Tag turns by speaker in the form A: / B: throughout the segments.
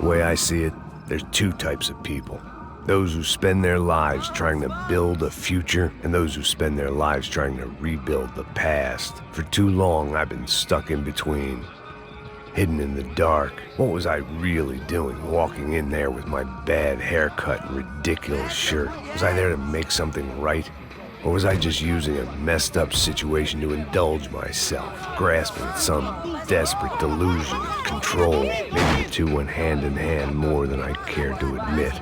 A: The way I see it, there's two types of people. Those who spend their lives trying to build a future, and those who spend their lives trying to rebuild the past. For too long, I've been stuck in between. Hidden in the dark. What was I really doing, walking in there with my bad haircut and ridiculous shirt? Was I there to make something right? Or was I just using a messed up situation to indulge myself, grasping at some desperate delusion of control? Maybe the two went hand in hand more than I cared to admit.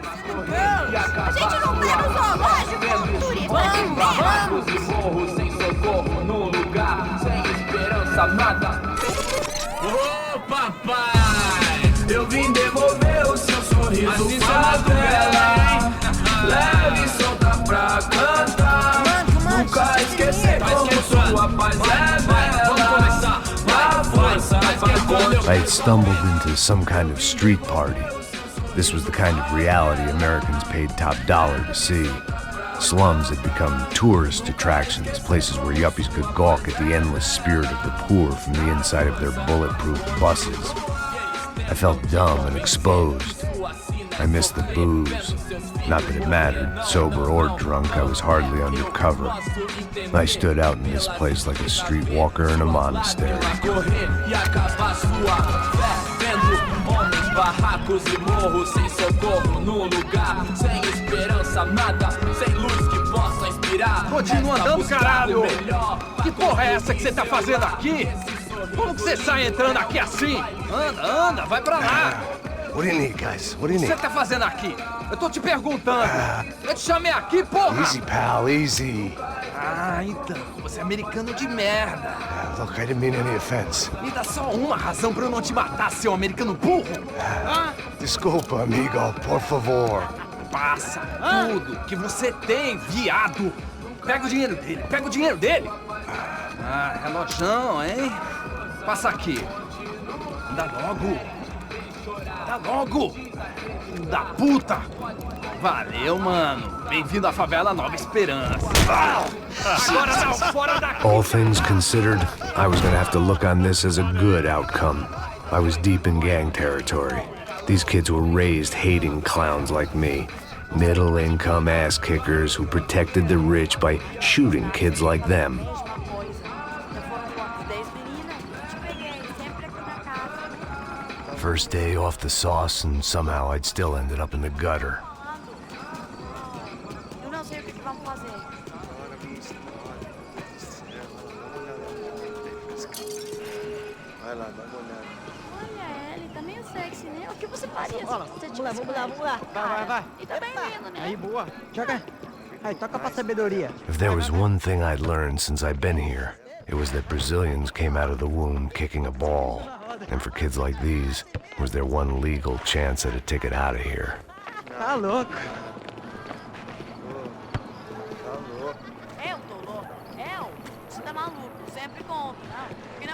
B: Ô papai, eu vim devolver o seu sorriso favela. Leve e solta pra cantar. Nunca esquecer como sua paz é bela. Na força pra
A: I had stumbled into some kind of street party. This was the kind of reality Americans paid top dollar to see. Slums had become tourist attractions, places where yuppies could gawk at the endless spirit of the poor from the inside of their bulletproof buses. I felt dumb and exposed. I missed the booze. Not that it mattered, sober or drunk, I was hardly under cover. I stood out in this place like a streetwalker in a monastery.
B: Barracos e morros sem socorro no lugar, sem esperança, nada, sem luz que possa inspirar.
C: Continua andando, caralho! Que porra é essa que você tá fazendo aqui? Como que você sai entrando aqui assim? Anda, vai pra lá!
A: What do you need, guys? What do you
C: O que
A: need?
C: você tá fazendo aqui? Eu tô te perguntando. Eu te chamei aqui, porra!
A: Easy, pal, easy.
C: Ah, então, você é americano de merda.
A: Look, I didn't mean any offense.
C: Me dá só uma razão pra eu não te matar, seu americano burro.
A: Desculpa, amigo, por favor.
C: Passa tudo que você tem, viado. Pega o dinheiro dele, Ah, relojão, hein? Passa aqui. Anda logo. Filho da puta. Valeu, mano. Bem-vindo à favela Nova Esperança. Agora não, fora daqui.
A: All things considered, I was gonna have to look on this as a good outcome. I was deep in gang territory. These kids were raised hating clowns like me. Middle-income ass-kickers who protected the rich by shooting kids like them. First day off the sauce, and somehow I'd still ended up in the gutter.
D: Eu não sei o que vamos fazer.
E: Vai lá, dá uma olhada.
D: Olha, ele tá meio sexy, né? O que você faria se você tivesse
F: Vamos lá. Vai.
D: E tá bem lindo, né?
F: Aí, boa. Joga. Aí, toca pra sabedoria.
A: If there was one thing I'd learned since I've been here, it was that Brazilians came out of the womb kicking a ball. And for kids like these, was their one legal chance at a ticket out of here.
F: Tá louco.
D: Eu tô louco. Você tá maluco. Sempre compro.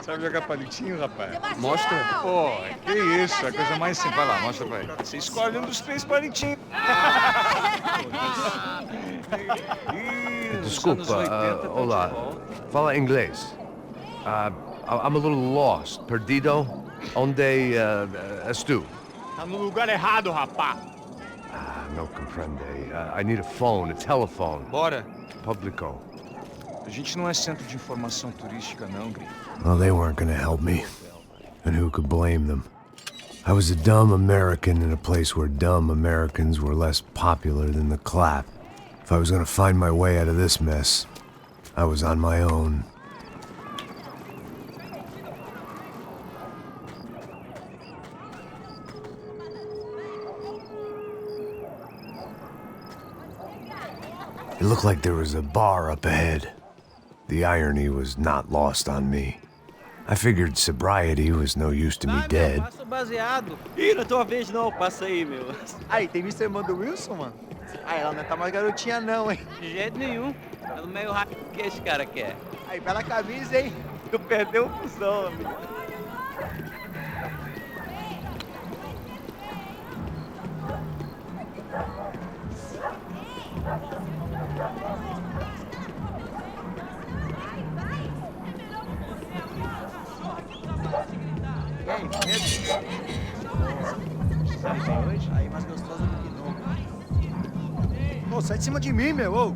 E: Sabe jogar palitinho, rapaz?
D: Mostra.
E: Pô, que isso, é a coisa mais simples. Vai lá, mostra pra ele. Você escolhe um dos 3 palitinhos.
A: Desculpa, olá. Fala inglês. I'm a little lost. Perdido? Onde estou?
E: Tá no lugar errado, rapá.
A: No comprende. I need a phone, a telephone.
E: Bora.
A: Publico.
E: A gente não é centro de informação turística, não, Grifo.
A: Well, they weren't gonna help me. And who could blame them? I was a dumb American in a place where dumb Americans were less popular than the clap. If I was gonna find my way out of this mess, I was on my own. It looked like there was a bar up ahead. The irony was not lost on me. I figured sobriety was no use to me dead.
F: Passa o baseado. Ih, não é tua vez não, passa aí, meu.
G: Aí, tem visto a irmã do Wilson, mano? Aí, ela não tá mais garotinha não, hein?
F: De jeito nenhum. É no meio rápido que esse cara quer.
G: Aí, bela camisa, hein? Tu perdeu o fusão, amigo. Ô, sai de cima de mim, meu, ô.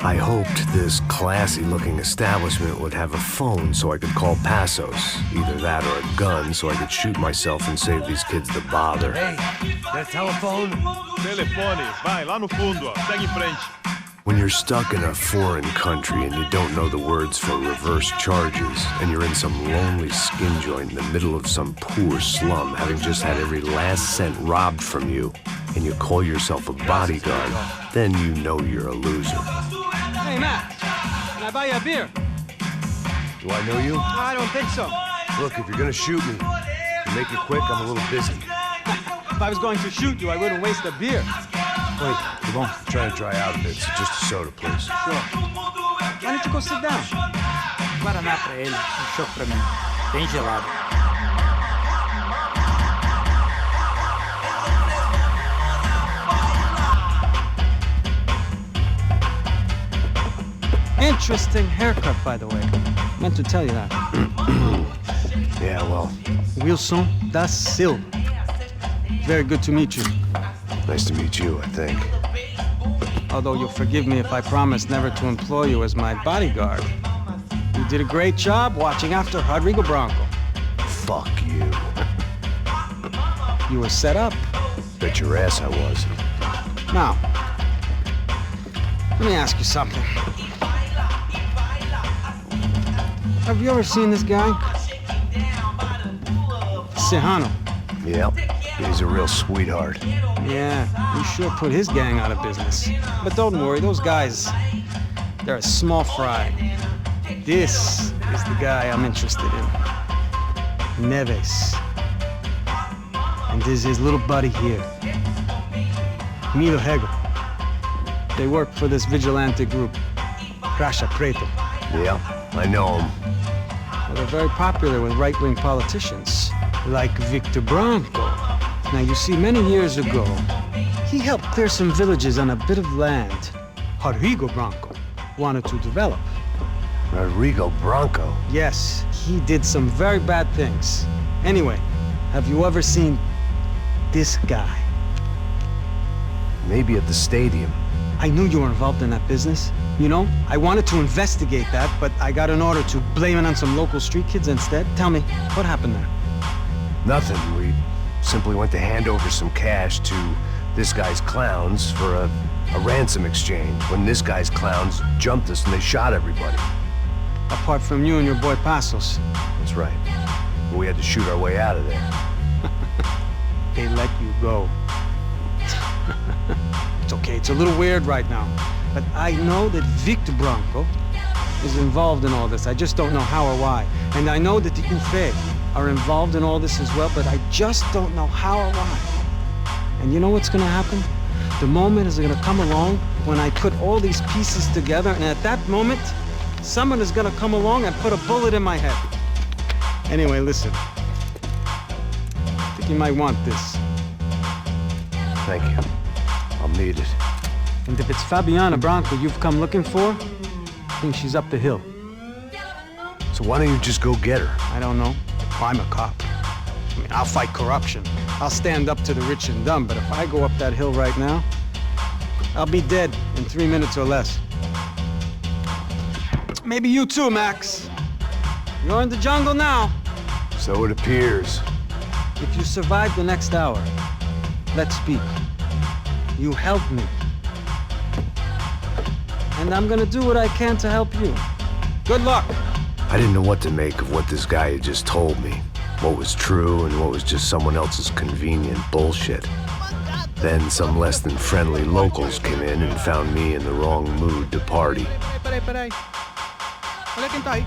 A: I hoped this classy-looking establishment would have a phone so I could call Passos. Either that or a gun so I could shoot myself and save these kids the bother.
B: Hey, that telephone?
E: Telefone, vai, lá no fundo, ó. Segue em frente.
A: When you're stuck in a foreign country and you don't know the words for reverse charges, and you're in some lonely skin joint in the middle of some poor slum, having just had every last cent robbed from you, and you call yourself a bodyguard, then you know you're a loser.
F: Hey, Matt, can I buy you a beer?
A: Do I know you?
F: I don't think so.
A: Look, if you're gonna shoot me, make it quick, I'm a little busy.
F: If I was going to shoot you, I wouldn't waste a beer.
A: Wait, come on. I'm trying to dry out a bit, so just a soda, please.
F: Sure. Why don't you go sit down?
H: Guaraná pra ele, choco pra mim. Bem gelado.
F: Interesting haircut, by the way. Meant to tell you that.
A: Yeah, well,
F: Wilson da Silva. Very good to meet you.
A: nice to meet you, I think.
F: Although you'll forgive me if I promise never to employ you as my bodyguard. You did a great job watching after Rodrigo Bronco.
A: Fuck you.
F: You were set up.
A: Bet your ass I was.
F: Now, let me ask you something. Have you ever seen this guy? Serrano.
A: Yep, he's a real sweetheart.
F: Yeah, he sure put his gang out of business. But don't worry, those guys, they're a small fry. This is the guy I'm interested in. Neves. And this is his little buddy here. Milo Hegel. They work for this vigilante group, Crasha Preto.
A: Yep, I know him.
F: Well, they're very popular with right-wing politicians, like Victor Bronco. Now, you see, many years ago, he helped clear some villages on a bit of land Rodrigo Bronco wanted to develop.
A: Rodrigo Bronco?
F: Yes, he did some very bad things. Anyway, have you ever seen this guy?
A: Maybe at the stadium.
F: I knew you were involved in that business. You know, I wanted to investigate that, but I got an order to blame it on some local street kids instead. Tell me, what happened there?
A: Nothing. We simply went to hand over some cash to this guy's clowns for a ransom exchange when this guy's clowns jumped us and they shot everybody.
F: Apart from you and your boy Passos.
A: That's right. But we had to shoot our way out of there.
F: They let you go. It's okay, it's a little weird right now. But I know that Victor Bronco is involved in all this. I just don't know how or why. And I know that the UFE are involved in all this as well, but I just don't know how or why. And you know what's gonna happen? The moment is gonna come along when I put all these pieces together, and at that moment, someone is gonna come along and put a bullet in my head. Anyway, listen. I think you might want this.
A: Thank you. I'll need it.
F: And if it's Fabiana Bronco you've come looking for, I think she's up the hill.
A: So why don't you just go get her?
F: I don't know. I'm a cop. I mean, I'll fight corruption. I'll stand up to the rich and dumb, but if I go up that hill right now, I'll be dead in 3 minutes or less. Maybe you too, Max. You're in the jungle now.
A: So it appears.
F: If you survive the next hour, let's speak. You help me. And I'm gonna do what I can to help you. Good luck.
A: I didn't know what to make of what this guy had just told me. What was true and what was just someone else's convenient bullshit. Then some less than friendly locals came in and found me in the wrong mood to party.
H: Peraí. Olha quem tá aí.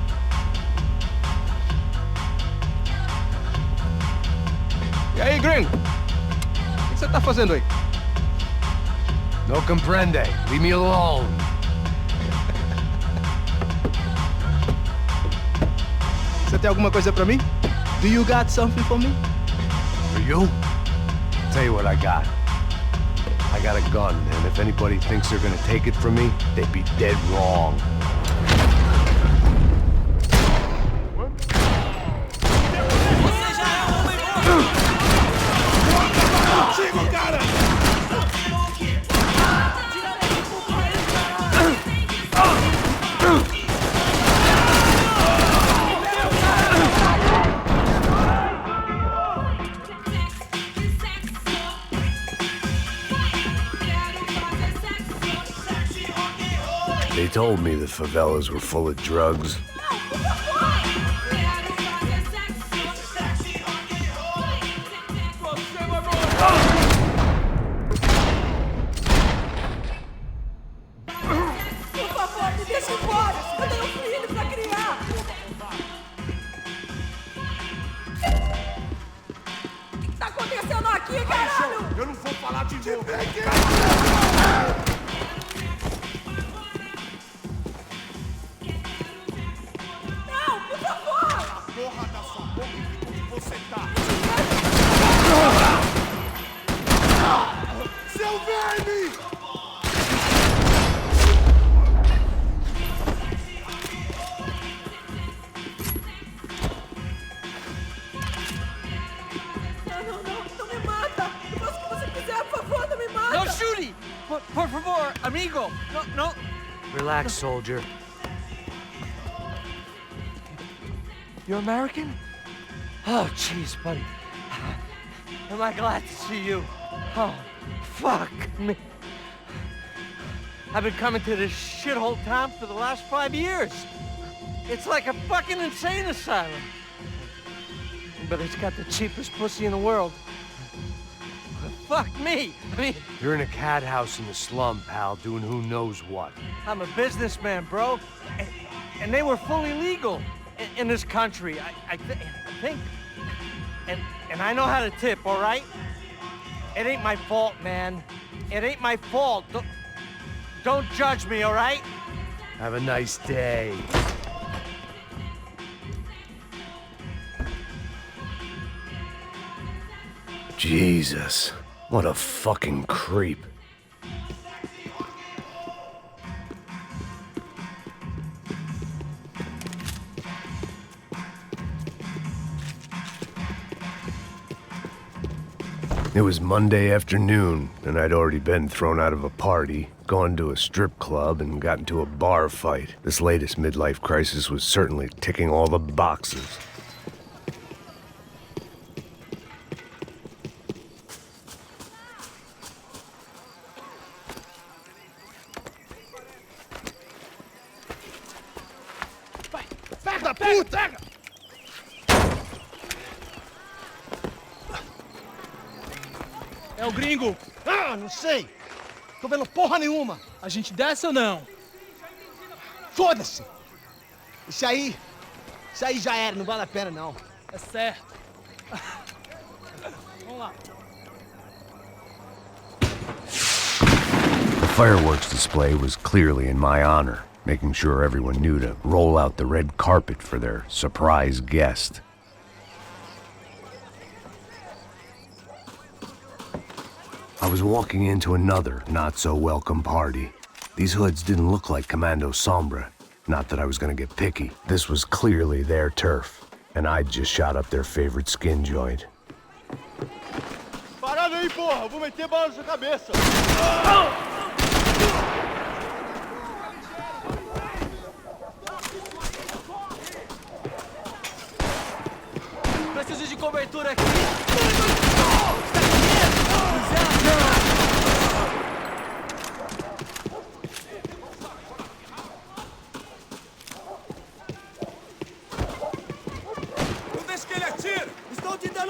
C: E aí, gringo? O que você tá fazendo aí?
A: No comprende. Leave me alone.
H: Você tem alguma coisa pra mim? Do you got something for me?
A: For you? Tell you what I got. I got a gun, and if anybody thinks they're gonna take it from me, they'd be dead wrong. They told me the favelas were full of drugs.
I: Por favor, me deixa embora! Eu tenho um filho pra criar! O que tá acontecendo aqui, caralho?
B: Eu não vou falar de novo.
I: Não, por favor!
B: Porra da sua boca e onde você tá? Seu verme!
I: Não me mata! Eu faço o que você quiser, por favor, não me mata!
C: No shooting! Por favor, amigo! No.
H: Relax, soldier. You're American? Oh, jeez, buddy. Am I glad to see you? Oh, fuck me. I've been coming to this shithole town for the last 5 years. It's like a fucking insane asylum. But it's got the cheapest pussy in the world. Fuck me. I mean,
A: You're in a cat house in the slum, pal, doing who knows what.
H: I'm a businessman, bro. And they were fully legal in this country, I think. And I know how to tip, all right? It ain't my fault, man. It ain't my fault. Don't judge me, all right?
A: Have a nice day. Jesus, what a fucking creep. It was Monday afternoon, and I'd already been thrown out of a party, gone to a strip club, and got into a bar fight. This latest midlife crisis was certainly ticking all the boxes.
B: Pega, puta!
J: É o gringo.
G: Ah, não sei. Tô vendo porra nenhuma.
J: A gente desce ou não?
G: Foda-se. Isso aí já era, não vale a pena não.
J: É certo. Vamos lá.
A: The fireworks display was clearly in my honor, making sure everyone knew to roll out the red carpet for their surprise guest. I was walking into another not-so-welcome party. These hoods didn't look like Commando Sombra. Not that I was gonna get picky. This was clearly their turf, and I'd just shot up their favorite skin joint.
G: Parada aí, porra. Eu vou meter bala na sua cabeça.
H: Preciso de cobertura aqui.
B: Não deixe que ele atire!
H: Estou te dando...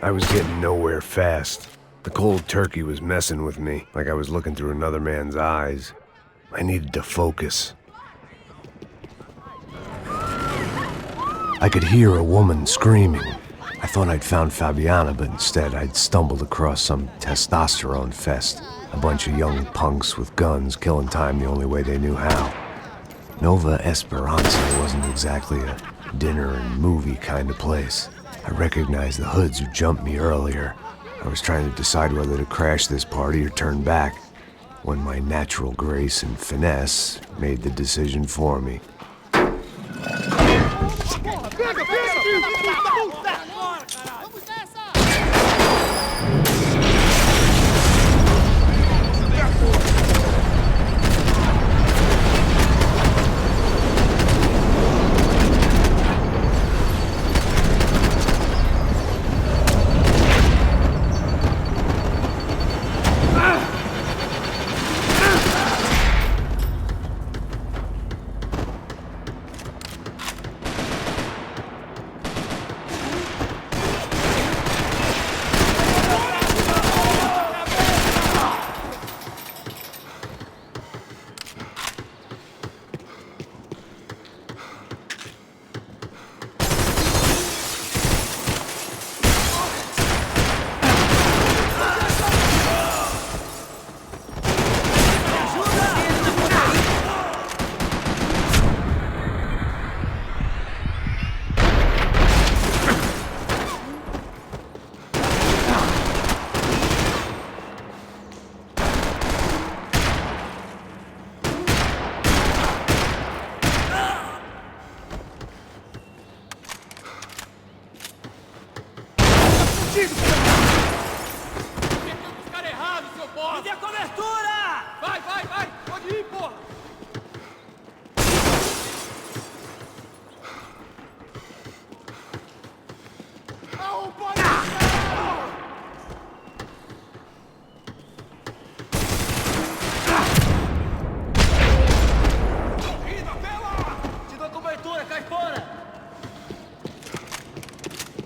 A: I was getting nowhere fast. The cold turkey was messing with me, like I was looking through another man's eyes. I needed to focus. I could hear a woman screaming. I thought I'd found Fabiana, but instead I'd stumbled across some testosterone fest. A bunch of young punks with guns killing time the only way they knew how. Nova Esperanza wasn't exactly a dinner and movie kind of place. I recognized the hoods who jumped me earlier. I was trying to decide whether to crash this party or turn back, when my natural grace and finesse made the decision for me.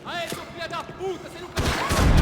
J: Aê, seu filho da puta, você nunca...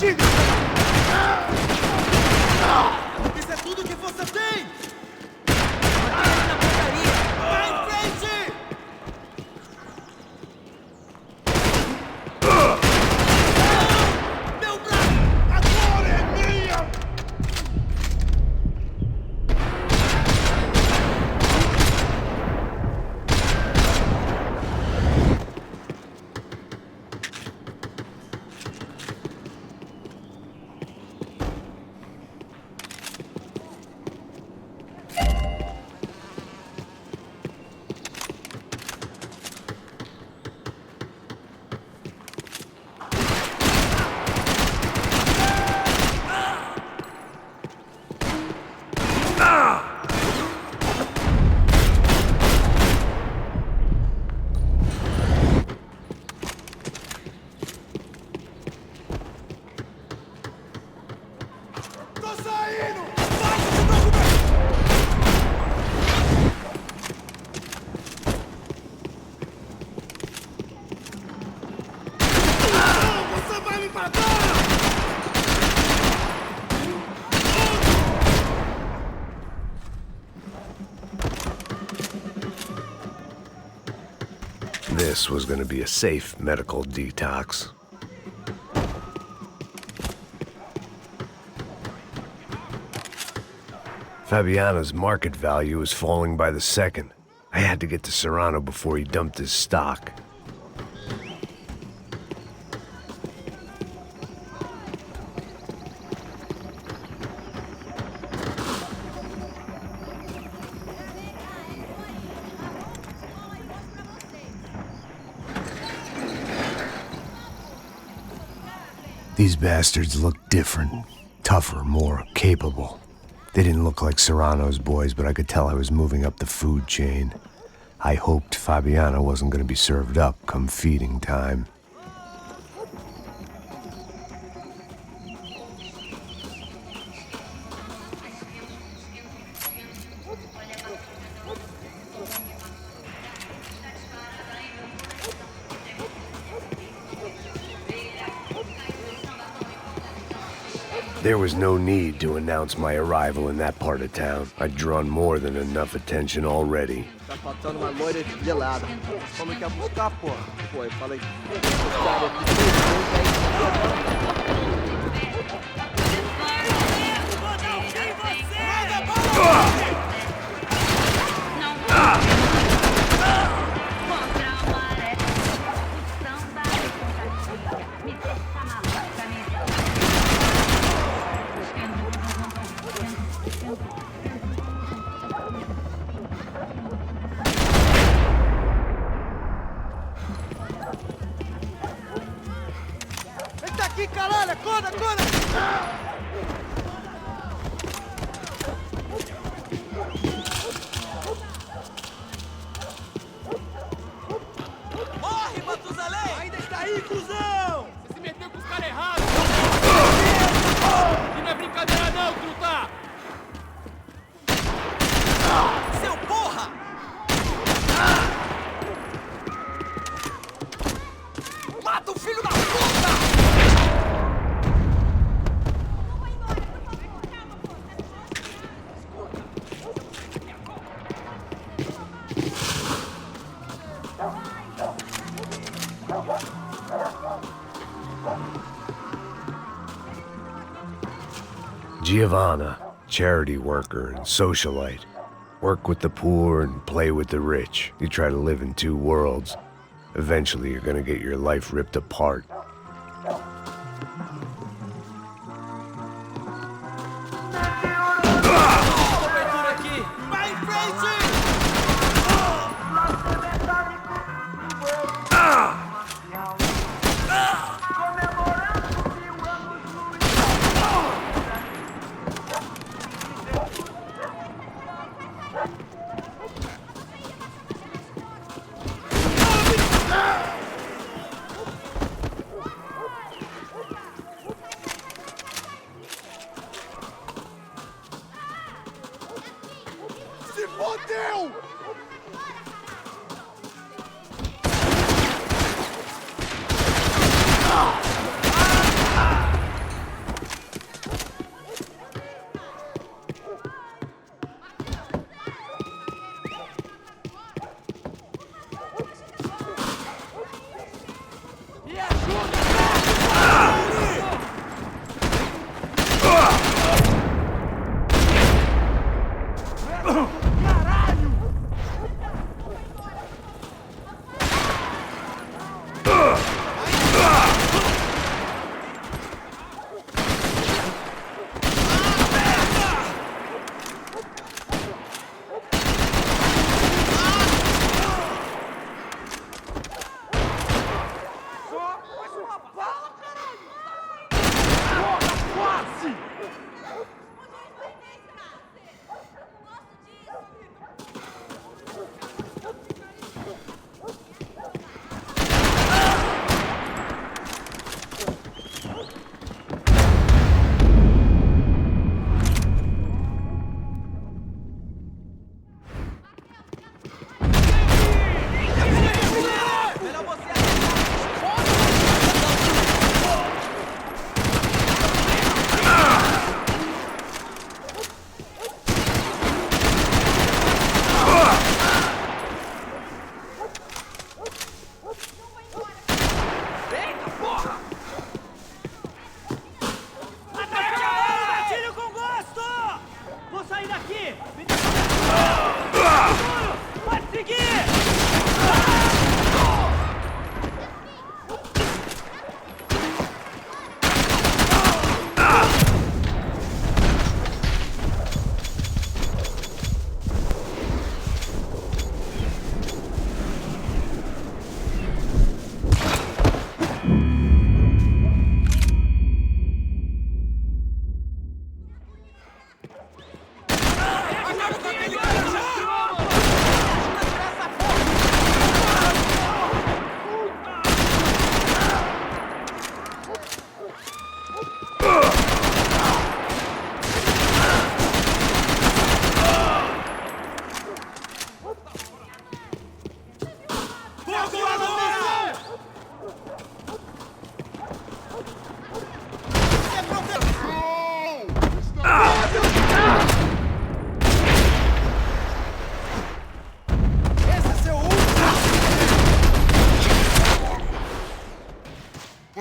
G: bandido! Isso é tudo que você tem! Vai em frente! Meu braço! Agora é minha!
A: This was going to be a safe medical detox. Fabiano's market value was falling by the second. I had to get to Serrano before he dumped his stock. These bastards looked different, tougher, more capable. They didn't look like Serrano's boys, but I could tell I was moving up the food chain. I hoped Fabiano wasn't going to be served up come feeding time. There was no need to announce my arrival in that part of town. I'd drawn more than enough attention already.
G: Tá faltando uma loira gelada. Como que é buscar, pô? Pô, eu falei. Aqui, caralho! Acorda, acorda! Morre, Matusalém! Ainda está aí, cuzão! Você se meteu com os caras errados! E não é brincadeira não, truta! Seu porra! Mata o filho da puta!
A: Giovanna, charity worker and socialite. Work with the poor and play with the rich. You try to live in two worlds. Eventually, you're gonna get your life ripped apart.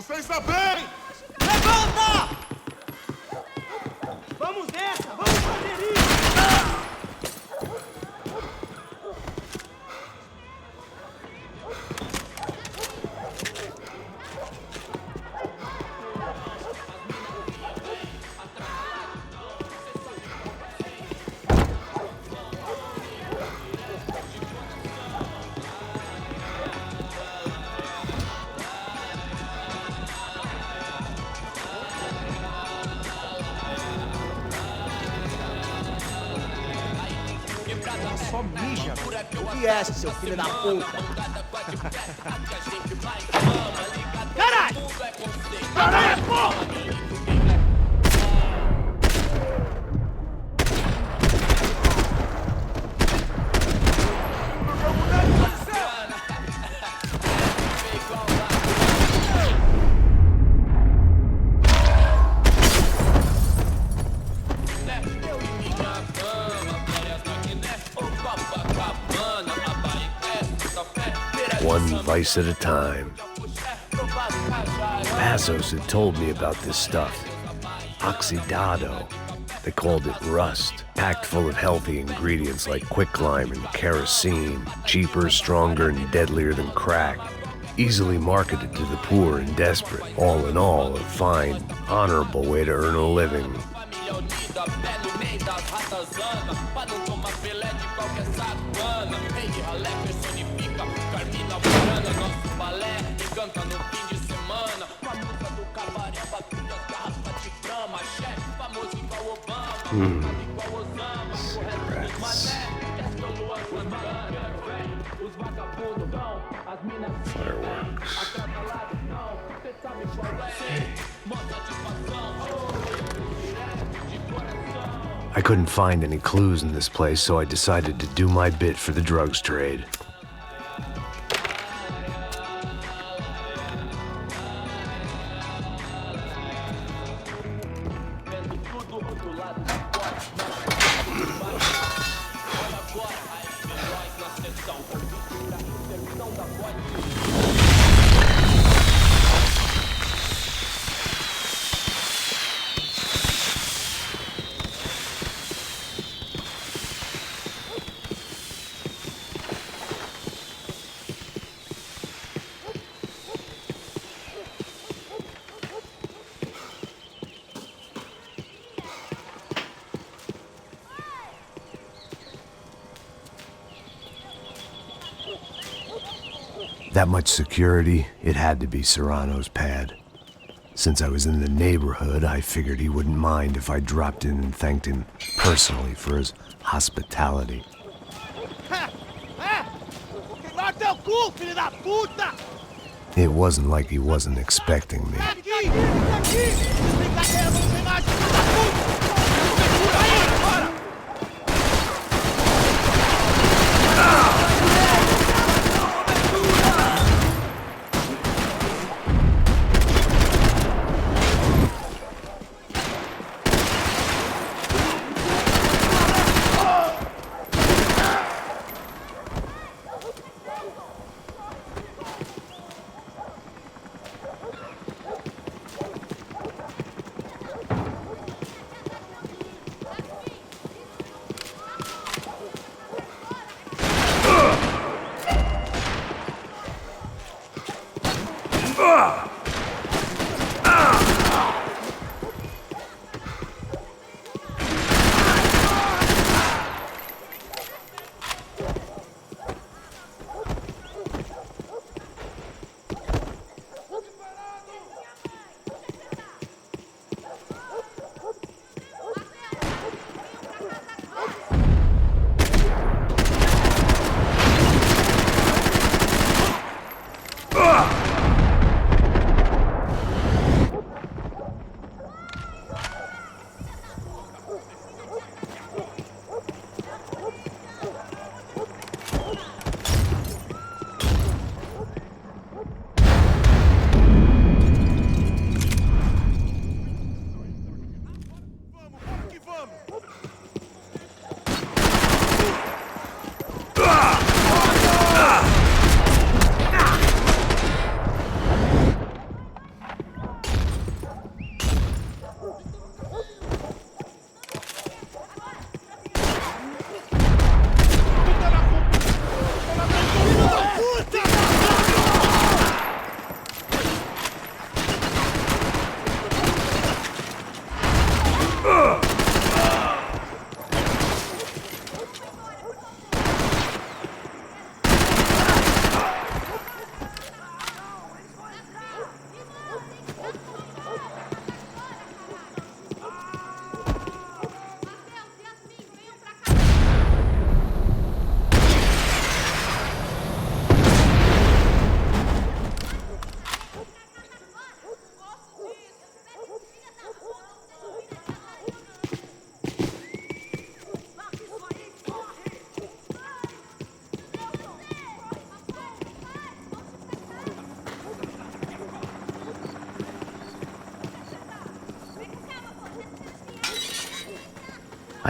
E: Você está bem?
G: Levanta! Vamos nessa! Vamos fazer isso! Só mija. O que é, seu filho da puta? Caralho! Caralho, porra!
A: One vice at a time. Passos had told me about this stuff. Oxidado. They called it rust. Packed full of healthy ingredients like quicklime and kerosene. Cheaper, stronger, and deadlier than crack. Easily marketed to the poor and desperate. All in all, a fine, honorable way to earn a living. Cigarettes. Fireworks. I couldn't find any clues in this place, so I decided to do my bit for the drugs trade. That much security, it had to be Serrano's pad. Since I was in the neighborhood, I figured he wouldn't mind if I dropped in and thanked him personally for his hospitality. It wasn't like he wasn't expecting me.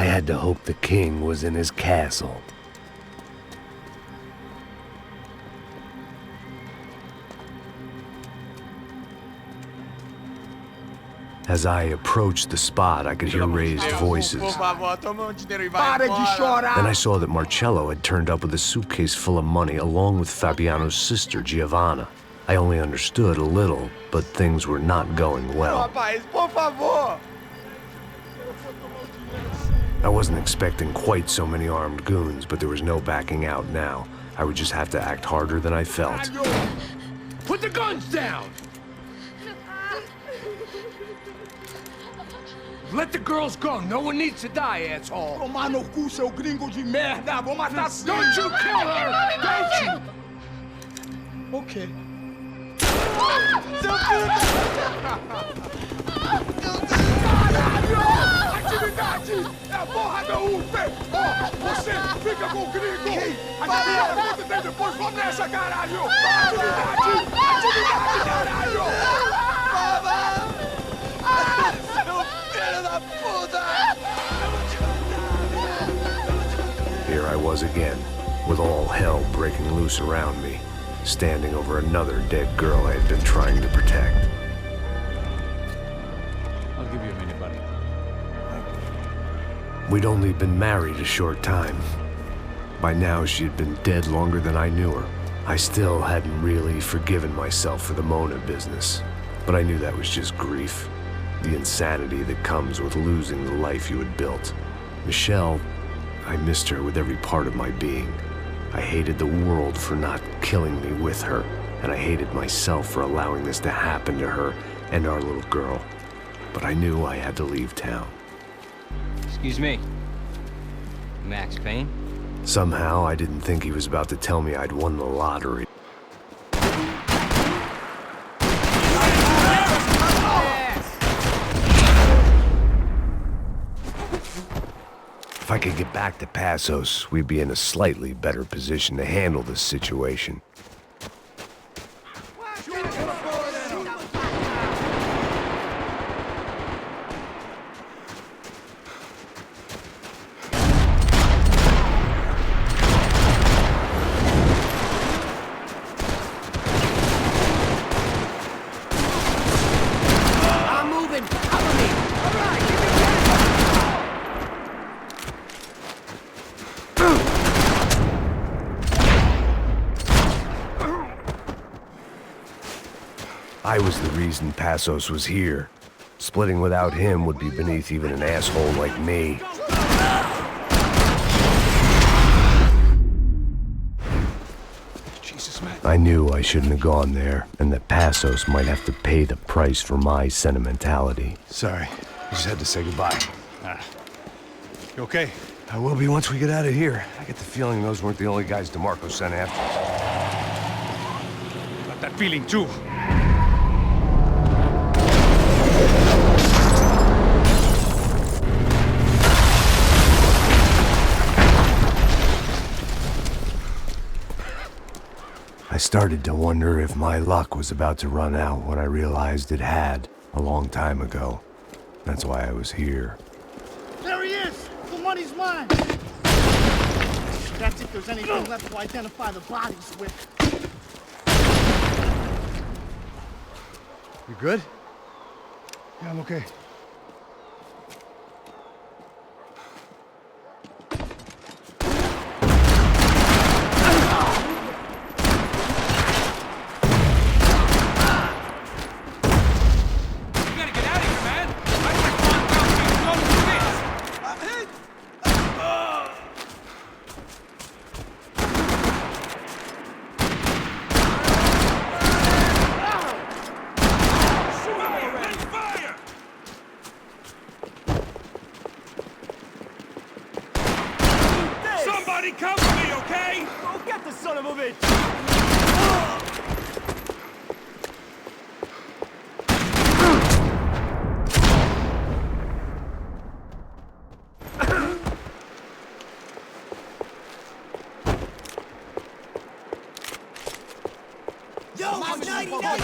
A: I had to hope the king was in his castle. As I approached the spot, I could hear raised voices.
G: Por favor, toma o dinheiro e vai embora. Para de chorar!
A: Then I saw that Marcello had turned up with a suitcase full of money along with Fabiano's sister, Giovanna. I only understood a little, but things were not going well.
G: Rapaz, por favor!
A: I wasn't expecting quite so many armed goons, but there was no backing out now. I would just have to act harder than I felt.
B: Put the guns down! Let the girls go. No one needs to die, asshole.
G: Tomar no cu, seu gringo de merda! Vou matar sim!
B: Don't you kill her! Don't you!
G: Ok. Caralho! Atividade! É a porra da UP! Ó, você fica com o gringo! A galera conta tem depois, vamos nessa, caralho! Atividade! Atividade, caralho!
A: Here I was again, with all hell breaking loose around me, standing over another dead girl I had been trying to protect.
J: I'll give you a minute, buddy.
A: We'd only been married a short time. By now, she had been dead longer than I knew her. I still hadn't really forgiven myself for the Mona business, but I knew that was just grief. The insanity that comes with losing the life you had built. Michelle, I missed her with every part of my being. I hated the world for not killing me with her, and I hated myself for allowing this to happen to her and our little girl. But I knew I had to leave town.
K: Excuse me. Max Payne?
A: Somehow, I didn't think he was about to tell me I'd won the lottery. If I could get back to Passos, we'd be in a slightly better position to handle this situation. I was the reason Passos was here. Splitting without him would be beneath even an asshole like me.
G: Jesus, man.
A: I knew I shouldn't have gone there, and that Passos might have to pay the price for my sentimentality.
E: Sorry, I just had to say goodbye. You okay?
A: I will be once we get out of here. I get the feeling those weren't the only guys DeMarco sent after us.
E: Got that feeling too.
A: I started to wonder if my luck was about to run out when I realized it had a long time ago. That's why I was here.
G: There he is! The money's mine! That's if there's anything left to identify the bodies with.
E: You good? Yeah, I'm okay.
B: Cover me, okay?
H: Go get the son of a bitch!
G: Yo, I'm 99!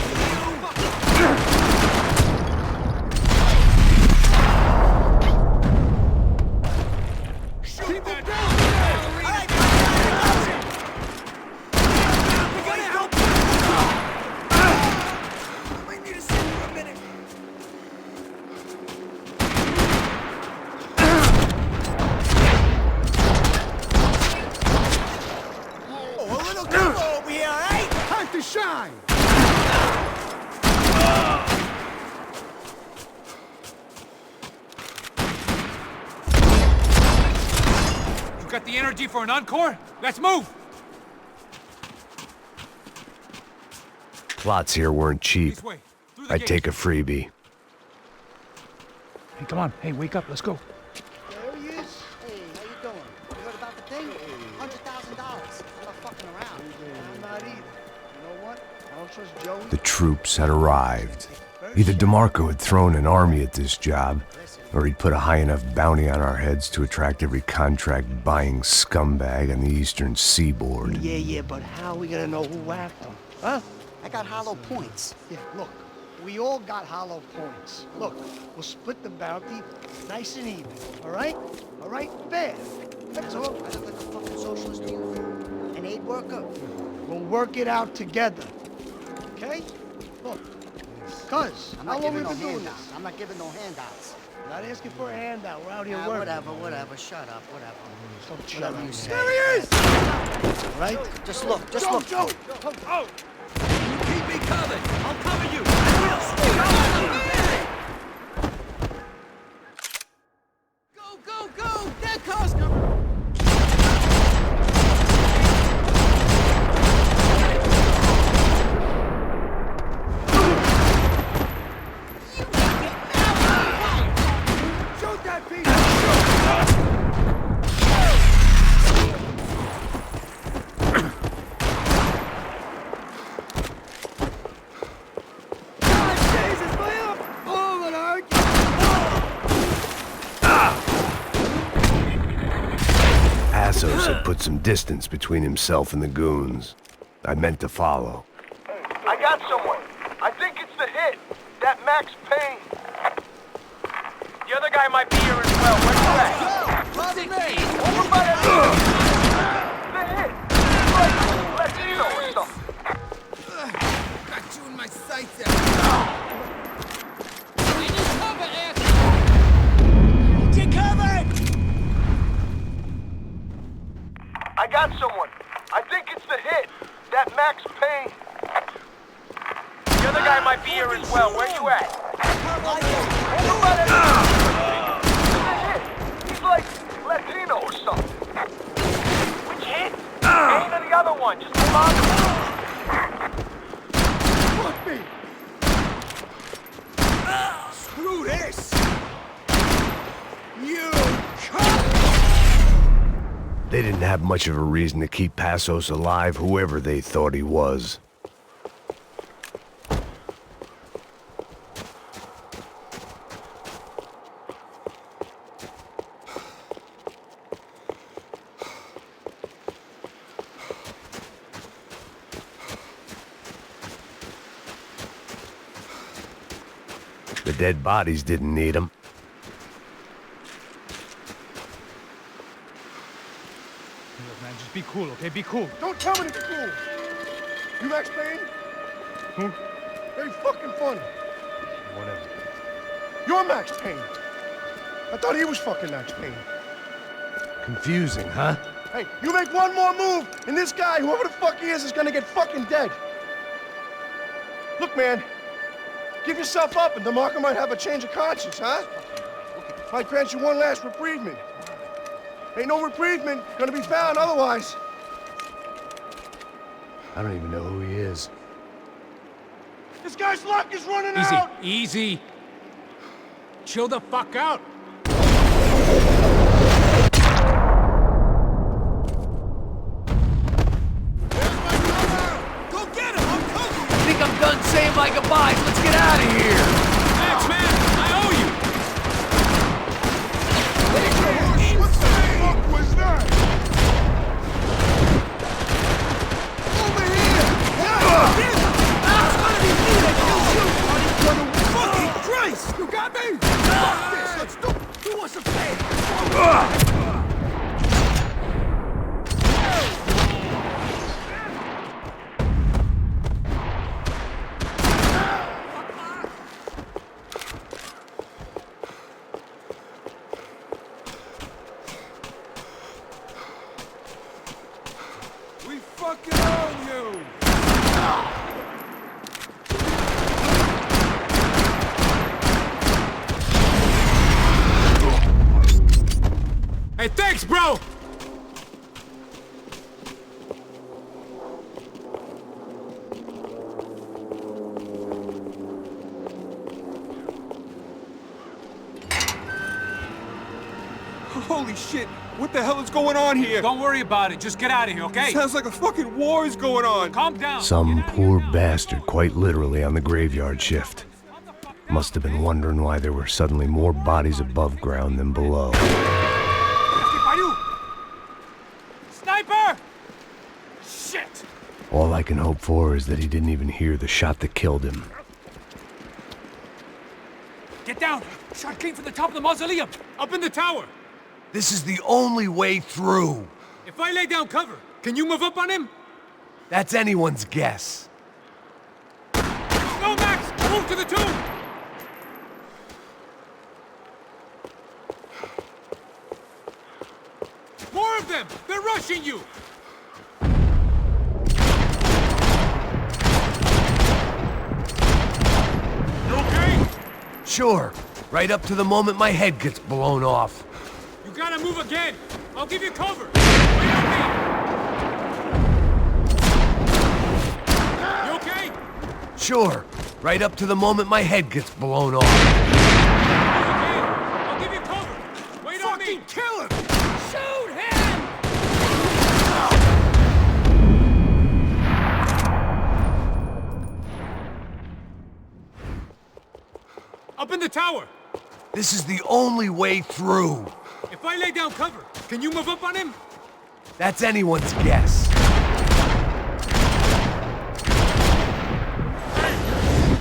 G: shine!
J: You got the energy for an encore? Let's move!
A: Plots here weren't cheap.
J: This way, through the
A: I'd
J: gate.
A: take a freebie.
J: Hey, come on. Hey, wake up. Let's go.
L: There he is. Hey, how you doing? You heard about the thing? $100,000. I'm not fucking around.
G: I'm not either. You know what? I don't trust Joey.
A: The troops had arrived. Either DeMarco had thrown an army at this job, or he'd put a high enough bounty on our heads to attract every contract-buying scumbag on the eastern seaboard.
L: Yeah, but how are we gonna know who whacked him? Huh? I got hollow points.
G: Yeah, look. We all got hollow points. Look, we'll split the bounty nice and even. All right? All right? Fair. That's all.
L: I look like a fucking socialist to you. An aid worker.
G: We'll work it out together. Okay? Look. Cuz,
L: I'm
G: how
L: not
G: long we
L: giving no
G: been doing
L: handouts.
G: this?
L: I'm not giving no handouts.
G: Not asking for a handout. We're out here
L: Ah,
G: working.
L: whatever. Shut up, whatever.
G: Don't shut
L: Whatever
G: up.
L: you say.
G: There he is! All right?
L: Just look,
G: Joe!
C: Oh! You keep me covered! I'll cover you! I will! Go! That car's coming!
G: Shoot that piece!
A: Passos had put some distance between himself and the goons. I meant to follow.
M: I got someone. I think it's the hit. That Max Payne. The other guy might be here as well. Where you at? Over by that. The hit. Like Latino or something.
B: Got you in my sights out. I need cover, ass! Get covered!
M: I got someone. I think it's the hit. That Max Payne. The other guy might be here as well. Where you at? Over by that. The hit. He's like Latino or something. Which hit? Payne or the other one? Just come on.
G: Fuck me!
B: Screw this! You
A: They didn't have much of a reason to keep Passos alive, whoever they thought he was. The dead bodies didn't need him.
J: Look, man, just be cool, okay? Be cool.
G: Don't tell me to be cool! You Max Payne?
J: Who?
G: Very fucking funny.
J: Whatever.
G: You're Max Payne. I thought he was fucking Max Payne.
A: Confusing, huh?
G: Hey, you make one more move, and this guy, whoever the fuck he is gonna get fucking dead. Look, man. Give yourself up, and DeMarco might have a change of conscience, huh? Might grant you one last reprievement. Ain't no reprievement gonna be found otherwise.
A: I don't even know who he is.
G: This guy's luck is running
J: Easy,
G: out!
J: easy. Chill the fuck out.
B: go get him! I'm coming!
C: I think I'm done saying my goodbyes. Let's get out of here!
J: Max, man, I owe you.
G: What the fuck was that? Over here!
B: That's gonna be me that kills you, buddy! Fucking Christ! You got me? Fuck this! Let's do us a favor!
G: Holy shit! What the hell is going on here?
J: Don't worry about it. Just get out of here, okay?
G: Sounds like a fucking war is going on.
J: Calm down.
A: Some poor bastard, quite literally, on the graveyard shift. Must have been wondering why there were suddenly more bodies above ground than below.
J: Sniper! Shit!
A: All I can hope for is that he didn't even hear the shot that killed him.
J: Get down! Shot came from the top of the mausoleum! Up in the tower!
A: This is the only way through!
J: If I lay down cover, can you move up on him?
A: That's anyone's guess.
J: Go, Max! Move to the tomb! More of them! They're rushing you! You okay?
A: Sure, right up to the moment my head gets blown off.
J: You gotta move again! I'll give you cover! Wait on me! You okay?
A: Sure, right up to the moment my head gets blown off.
J: I'll give you cover! Wait on me!
G: Kill him!
J: Shoot him! Up in the tower!
A: This is the only way through.
J: If I lay down cover, can you move up on him?
A: That's anyone's guess.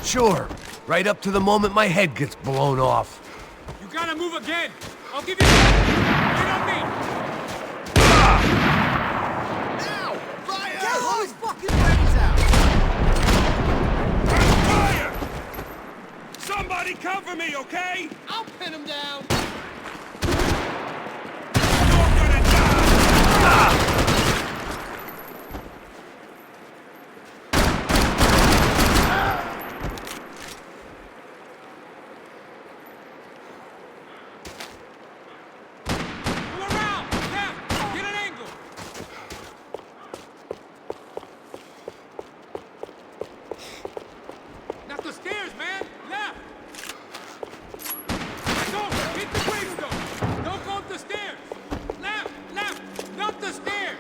A: Sure, right up to the moment my head gets blown off.
J: You gotta move again! I'll give you cover! Wait on me!
L: Now! Fire! Get all his fucking brains out!
G: Fire! Somebody cover me, okay?
L: I'll pin him down!
G: You're gonna die!
J: Go around! Left! Get an angle! Not the stairs, man! Left! Don't! Hit the gravestone! Don't go up the stairs! Left! Left! Not the stairs!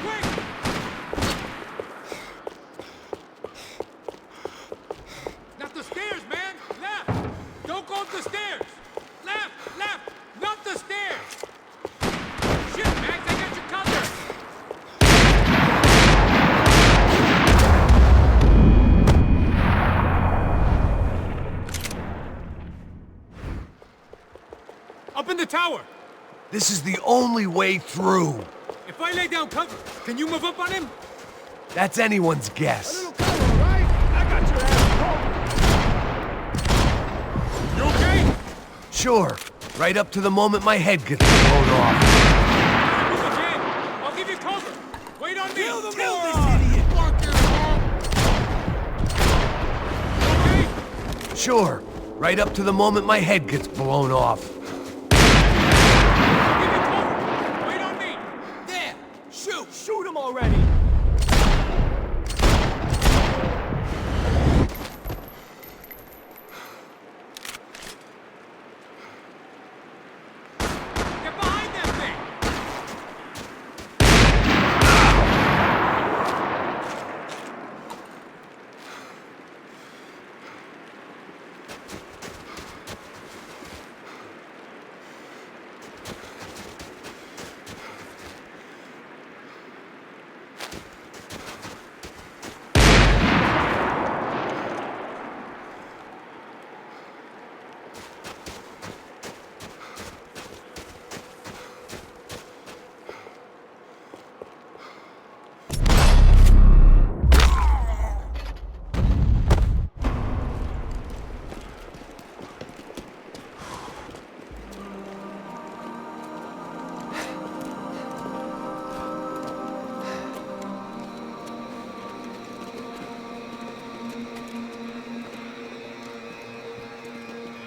J: Quick! Not the stairs, man! Left! Don't go up the stairs! Left! Left! Not the stairs! Shit, Max, I got you covered! Up in the tower!
A: This is the only way through.
J: If I lay down cover, can you move up on him?
A: That's anyone's guess.
J: You okay?
A: Sure, right up to the moment my head gets blown off.
J: Move again! I'll give you cover! Wait on me! Kill
L: Kill this idiot!
J: Okay?
A: Sure, right up to the moment my head gets blown off.
J: I'll give you cover! Wait on me!
L: There! Shoot! Shoot him already!
J: Get behind that thing!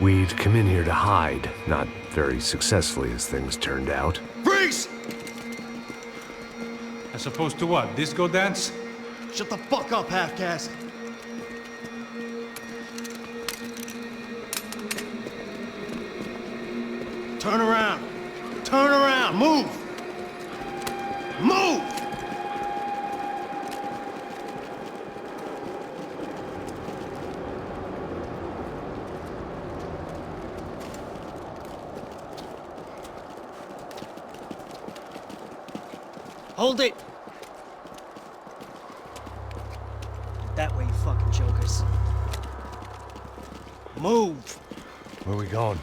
A: We'd come in here to hide, not very successfully as things turned out.
G: Freeze! Freeze!
J: As opposed to what? Disco dance?
L: Shut the fuck up, half-caste. Turn around. Turn around. Move. Move!
N: Hold it! That way, you fucking jokers. Move!
A: Where we going?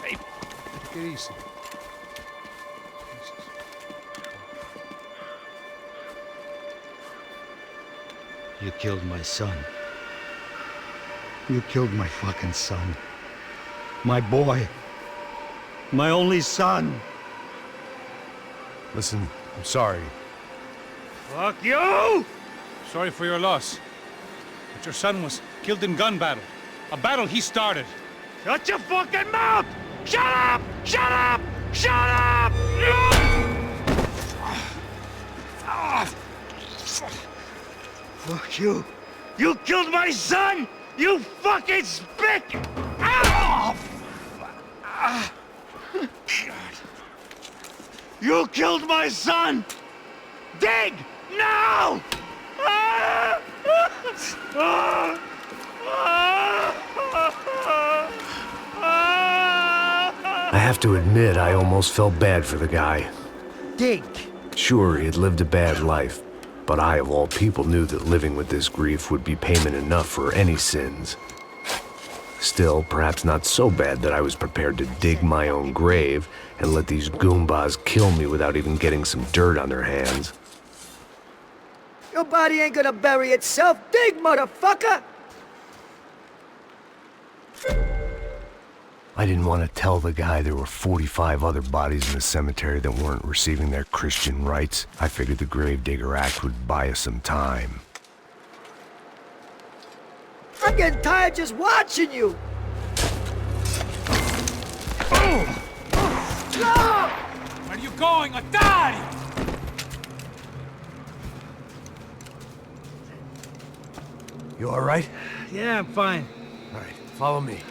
J: Hey, take it easy.
L: You killed my son. You killed my fucking son. My boy. My only son.
A: Listen, I'm sorry.
J: Fuck you! Sorry for your loss. But your son was killed in gun battle. A battle he started. Shut your fucking mouth! Shut up! Shut up! Shut up!
L: Fuck you. You killed my son! You fucking spick! Ow! You killed my son! Dig! Now!
A: I have to admit, I almost felt bad for the guy.
L: Dig!
A: Sure, he had lived a bad life, but I, of all people, knew that living with this grief would be payment enough for any sins. Still, perhaps not so bad that I was prepared to dig my own grave and let these goombas kill me without even getting some dirt on their hands.
N: Your body ain't gonna bury itself. Dig, motherfucker!
A: I didn't want to tell the guy there were 45 other bodies in the cemetery that weren't receiving their Christian rites. I figured the Gravedigger Act would buy us some time.
N: I'm getting tired just watching you!
J: Where are you going? Or die!
A: You all right?
N: Yeah, I'm fine.
A: All right, follow me.